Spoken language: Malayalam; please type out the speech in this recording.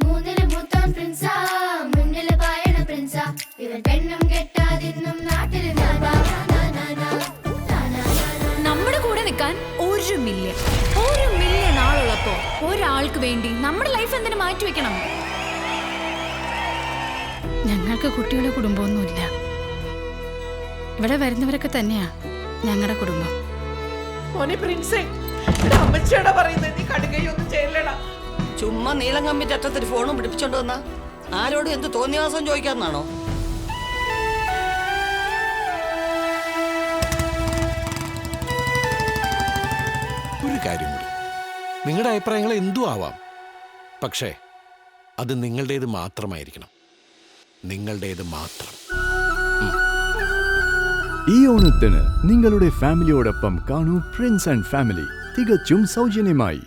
മൂന്നില് മൂത്തോൻ പ്രിൻസാ, മുന്നില് പായണ പ്രിൻസാ. ഇവൻ പെണ്ണും കെട്ടാതിന്നും നാട്ടില് നമ്മുടെ കൂടെ നിൽക്കാൻ 1 മില്യൺ ആളുള്ളപ്പോ ഒരാൾക്ക് വേണ്ടി നമ്മുടെ ലൈഫ് എന്തിനു മാറ്റിവെക്കണം? ഞങ്ങൾക്ക് കുട്ടിയുടെ കുടുംബമൊന്നുമില്ല. ഇവിടെ വരുന്നവരൊക്കെ തന്നെയാ ഞങ്ങളുടെ കുടുംബം. ചുമ്മാ നീളം കമ്പിന്റെ അറ്റത്തിൽ ഫോണും പിടിപ്പിച്ചോണ്ട് വന്ന ആരോടും എന്ത് തോന്നിയാസം ചോദിക്കാന്നാണോ? ഒരു കാര്യം കൂടി, നിങ്ങളുടെ അഭിപ്രായങ്ങൾ എന്തും ആവാം, പക്ഷേ അത് നിങ്ങളുടേത് മാത്രമായിരിക്കണം. നിങ്ങളുടേത് മാത്രം. ഈ ഓണത്തിന് നിങ്ങളുടെ ഫാമിലിയോടൊപ്പം കാണൂ പ്രിൻസ് ആൻഡ് ഫാമിലി തികച്ചും സൗജന്യമായി.